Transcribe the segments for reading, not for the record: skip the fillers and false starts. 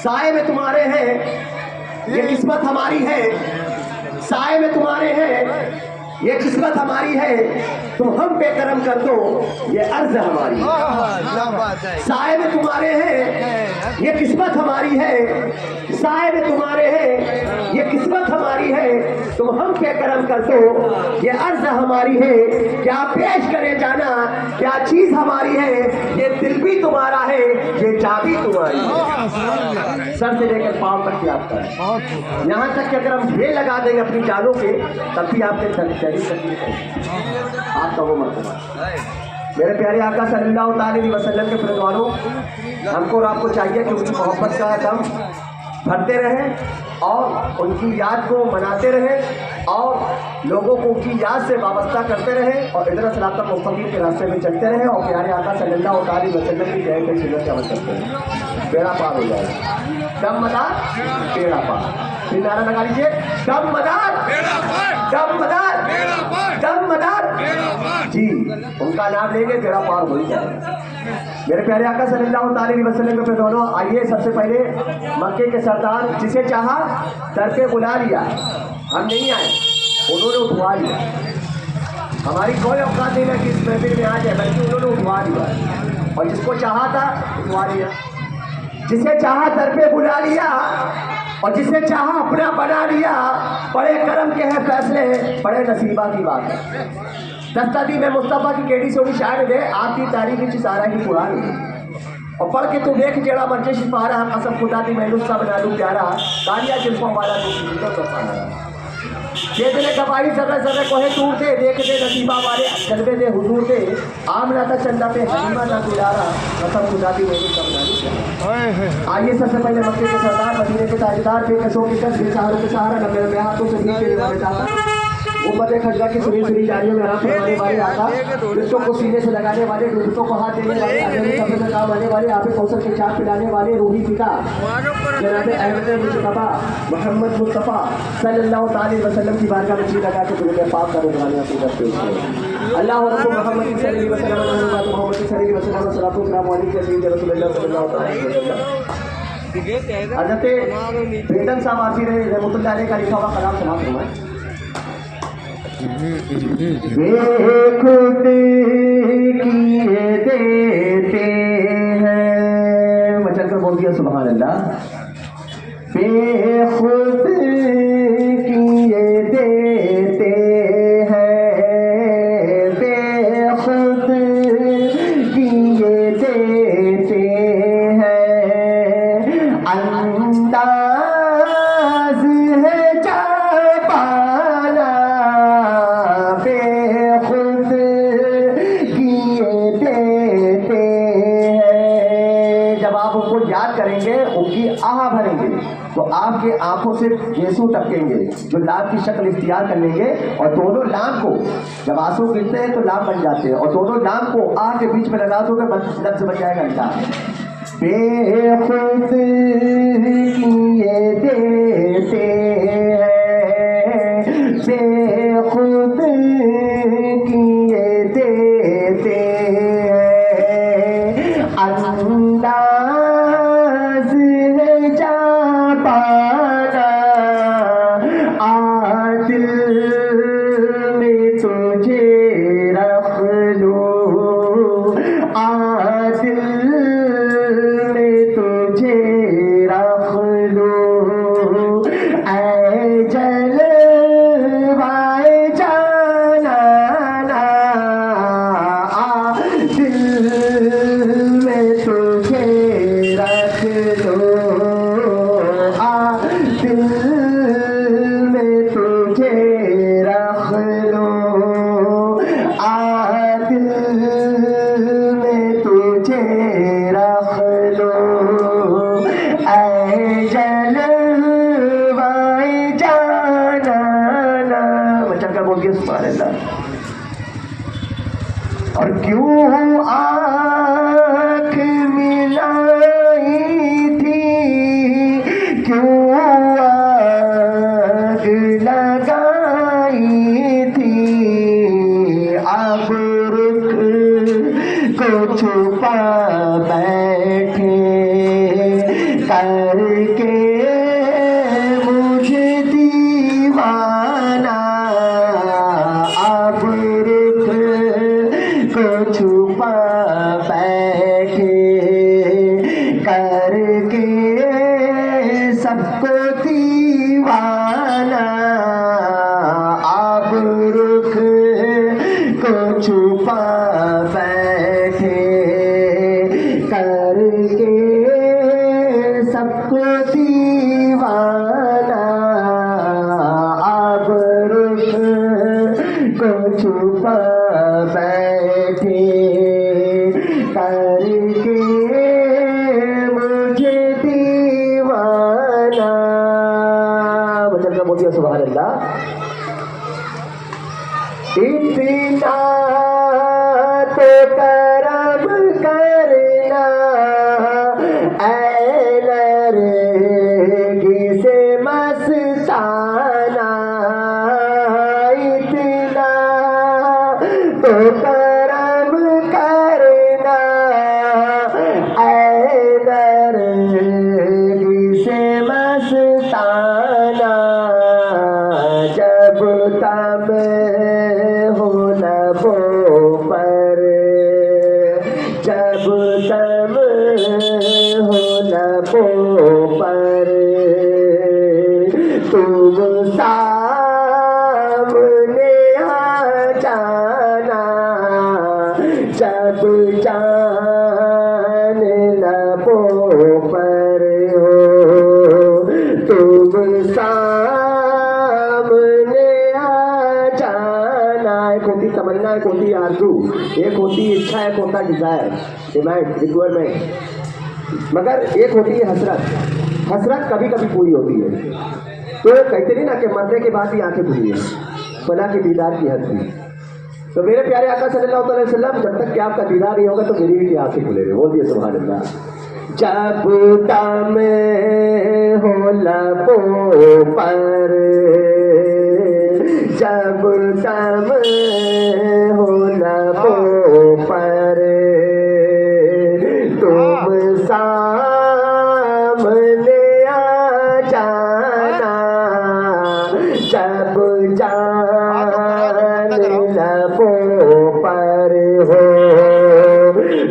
साए में तुम्हारे हैं, ये किस्मत हमारी है। साए में तुम्हारे हैं, ये किस्मत हमारी है। तुम हम पे करम कर दो, ये अर्ज हमारी है। साए में तुम्हारे हैं, ये किस्मत हमारी है। साए में तुम्हारे हैं, ये किस्मत हमारी है। तुम हम पे करम कर दो, ये अर्ज हमारी है। क्या पेश करे जाना, क्या चीज हमारी है। ये दिल भी तुम्हारा है, ये चाबी तुम्हारी है। सर से लेकर पांव तक की आपका है। यहाँ तक कि अगर हम ढेर लगा देंगे अपनी जालों के, तब भी आपके शरीर तकलीफ है। आपका वो मरतबा। मेरे प्यारे आका सल्लल्लाहु अलैहि वसल्लम के फरमानों, हमको और आपको चाहिए कि उनकी मोहब्बत का दम भरते रहें और उनकी याद को मनाते रहें और लोगों को उनकी याद से वाबस्ता करते रहें और इधर सलात मुस्तकीम के रास्ते में चलते रहें और प्यारे आका सल्लल्लाहु अलैहि वसल्लम की जय की सुन्नत अमल करते रहें। बेड़ा पार हो जाएगा। दम मदार बेड़ा पार। फिर नारा लगा लीजिए, दम मदार दम मदार दम मदार। जी, उनका नाम लेंगे बेड़ा पार हो ही जाएगा। मेरे प्यारे आका सल्लल्लाहु अलैहि वसल्लम के दोनों आइए। सबसे पहले मक्के के सरदार, जिसे चाहा दर पे बुला लिया। हम नहीं आए, उन्होंने उठवा लिया। हमारी कोई औकात नहीं है कि इस महफिल में आ जाए, बल्कि उन्होंने उठवा लिया और जिसको चाहा था उठवा लिया। जिसे चाहा दर पे बुला लिया और जिसे चाहा अपना बना लिया। बड़े करम के हैं फैसले, बड़े नसीबा की बात है। दस्तदी में मुस्तफा की केड़ी सोनी शायर दे, आपकी तारीफ की सारा की पुरानी और पढ़ के तू देख जेड़ा मर्जे सिपारा। कसम खुदा दी मैं नुस्खा बना लूं प्यारा, गालियां जिल्फों वाला तू ये दिले कबाई सर्रे सर्रे कोहे टूर दे, देख दे नसीबा वाले जलवे दे हुजूर दे। आमना था चंदा पे हलीमा ना गुजारा, कसम खुदा दी मैं नुस्खा बना लूं प्यारा। आइए सबसे पहले मक्के के सरदार, मदीने के ताजदार, बेकसों की कस, बेसहारों के सहारा, न मेरे हाथों से नीचे निभाने चाहता। उम्मत खजरा की सुनी सुनी जारियों में आराम फरमाने वाले आका, रिश्तों को सीने से लगाने वाले, रिश्तों को हाथ देने वाले, अजनबी कब्र में काम आने वाले, आपे कौसर के चाक पिलाने वाले, रूही पिता जनाब अहमद मुस्तफा मोहम्मद मुस्तफा सल्लल्लाहु अलैहि वसल्लम की बारगाह में जी लगा के दुरूद पाक का रुदवानी अकीदत पेश करें। अल्लाह रब्बु मोहम्मद सल्लल्लाहु अलैहि वसल्लम मोहम्मद सल्लल्लाहु अलैहि वसल्लम सलातो सलाम अलैहि सय्यिदी रसूलुल्लाह सल्लल्लाहु अलैहि वसल्लम। हज़रत बेदन साहब आसी रहे रहमतुल्लाह अलैह का लिखा हुआ कलाम सुना फरमाएं। बेखुद किए देते हैं, मैं चलकर बोल दिया सुभान अल्लाह। बेखुद किए देते हैं, बेखुद किए देते हैं। अंदाज है जापाना, बेखुद किए देते हैं। जब आप उनको याद करेंगे, उनकी आह भरेंगे, तो आपके आंखों से आंसू टपकेंगे, जो लाभ की शक्ल इख्तियार कर लेंगे और दोनों लाभ को जब आंसू गिरते हैं तो लाभ बन जाते हैं और दोनों लाभ को आह के बीच में लगा दो तो लफ्ज बन जाएगा अल्लाह। बेखुद किए देते हैं, बेखुद किए देते हैं। अंदाज है जापाना, आदिल में तुझे रख लूं, आदिल में तुझे रख लूं। ऐ जलवाए जाना ना, दिल में तुझे रख लूं, दिल में तुझे रख लूं, दिल में तुझे रख लूं। ऐ जलवाए जाना ना, बच्चा क्या बोल के सुभान अल्लाह। और क्यों आँख मिलाई थी, क्यों आग लगाई थी, अब रुख को छुपा बैठे करके मुझे दीवाना, अब रुख को छुपा बैठे, करके सबको दीवाना, अब रुख को छुपा बैठे, करके सबको दीवाना, अब रुख को छुपा बैठे, करके मुझे दीवाना। मतलब बोलिए सुभान अल्लाह। इतना तो करम करना ऐ नरगिस मस्ताना, इतना तो करम करना ऐ नरगिस मस्ताना, जब तब हो लबों पर, जब तब हो लबों पर, तुम सामने आ जाना, जब जान लबों पर हो, तुम सामने आ जाना। एक होती तमन्ना, एक होती आरज़ू, एक होती इच्छा, एक होता डिजायर, डिमांड, रिक्वायरमेंट, मगर एक होती है हसरत। हसरत कभी कभी पूरी होती है। तो कहते नहीं ना कि मरने के बाद भी आंखें खुली है, खुदा के दीदार की हद थी। तो मेरे प्यारे आका सल्लल्लाहु अलैहि वसल्लम, जब तक कि आपका दीदार नहीं होगा तो मेरी भी आंखें खुले रहे। बोलिए सुभान अल्लाह। जब दम हो लबों पर, जब दम हो लबों पर, तुम सामने आ जाना, जब जान लबों पर हो,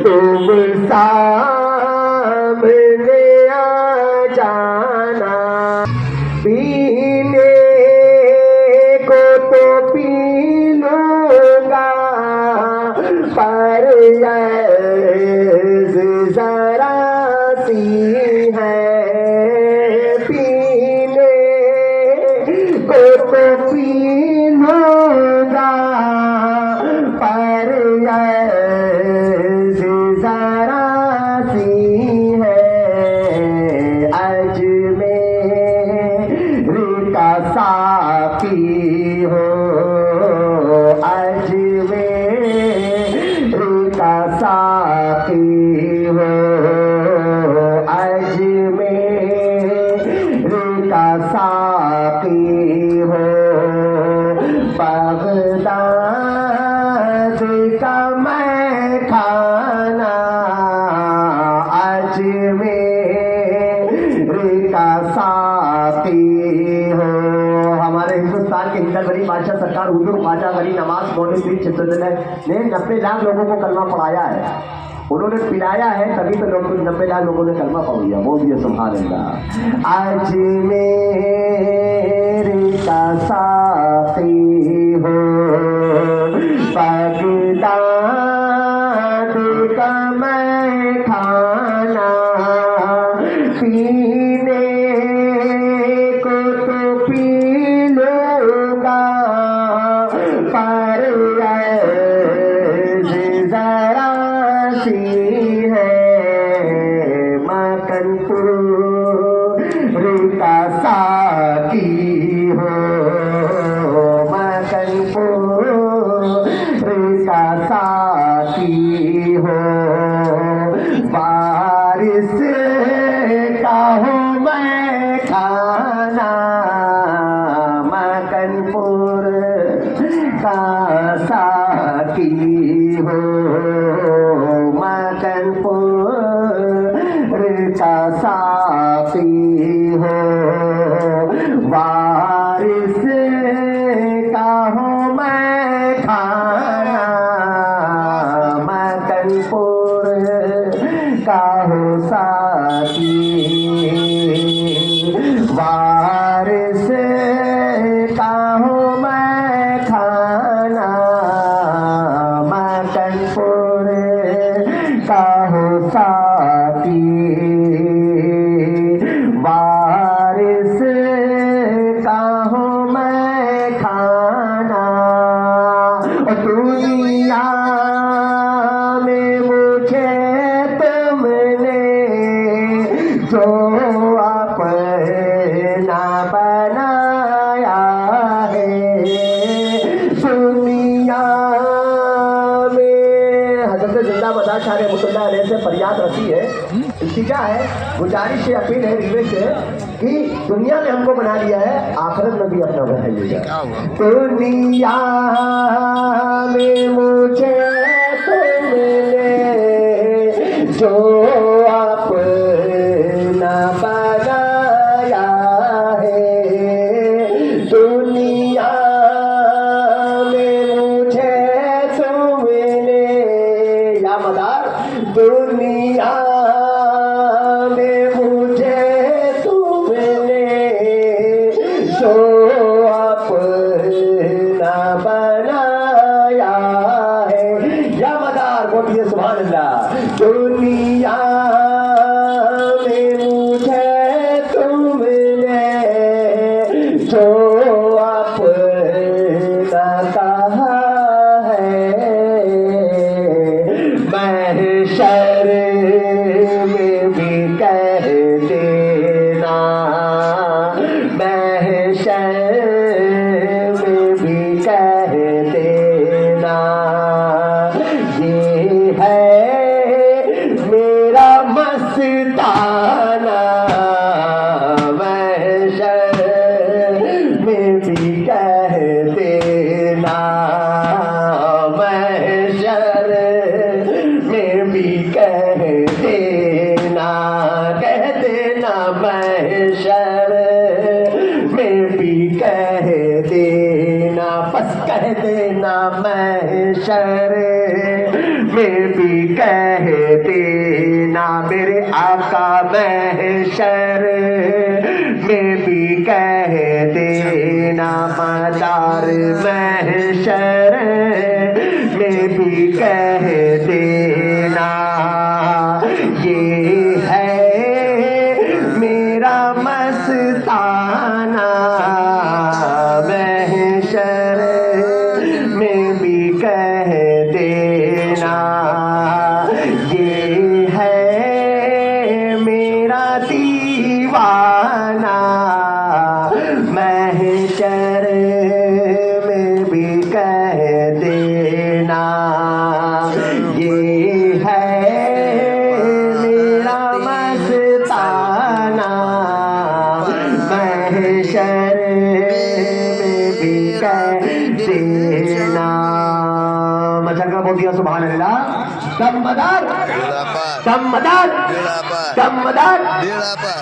तुम सामने आ जाना। पीने को तो पी लूंगा, पर जरा सी है, पीने को तो पी लूंगा, पर जरा सी है, अजमेर का साकी हो, अजमेर का साकी हो, अजमेर का साकी हो, बगदाद का मैं खाना, अजमेर का साकी हो। हमारे हिंदुस्तान के हिंदर बड़ी बादशाह सरकार हुजूर ख्वाजा गनी नवाज मोहम्मद चिश्ती ने 90 लाख लोगों को कलमा पढ़ाया है। उन्होंने पिलाया है, तभी तो लोग 90 लाख लोगों ने कलमा पढ़ लिया। बोलिए सुभान अल्लाह। अजमेर का साकी हो, बगदाद का मैं खाना, पीने को तो पी लूंगा, पर जरा सी है, मकनपुर का साकी हो, मकनपुर का साकी हो, बारिश का हो मैं खाना, मकनपुर का साकी हो, मकनपुर का साकी साथी हो, वारिस का हूँ मैं खाना, मदनपुर का हूँ साथी, वारिस का हूँ मैं खाना, मदनपुर का हूँ साथी, वारिस का हूँ मैं खाना। और दुनिया में मुझे तुमने जो अपना बनाया है, दुनिया में हज़रत जिंदाबाद शाह रहमतुल्लाह अलैह से फरियाद रसी है, इल्तिजा है, गुजारिश है, अपील है, रिक्वेस्ट है कि दुनिया में हमको बना लिया है, आखिरत में भी अपना बनाइएगा। दुनिया में मुझे तुमने जो अपना बनाया है, दुनिया में मुझे तुमने, या मदार, दुनिया में मुझे तुमने जो अपना बनाया है, या मदार बोलिए सुभान अल्लाह। दुनिया में मुझे तुमने जो अपना कहा है, महशर में भी कह देना, महशर में भी कह देना, ये है मेरा मस्ताना, महशर में भी कह देना, महशर में भी कह देना, कह देना, महशर में भी कह देना, बस कह देना, महशर में भी कह देना, मेरे आका महशर में भी कह देना, मदार महशर में भी कह देना, ये है मेरा मस्ताना, महशर में भी कह देना, ये है मेरा दीवाना, महशर में भी कह देना, ये है मेरा मस्ताना, महशर में भी कह देना। मचल बोल दिया सुभान अल्लाह। दम मदार, दम मदार, दम मदार।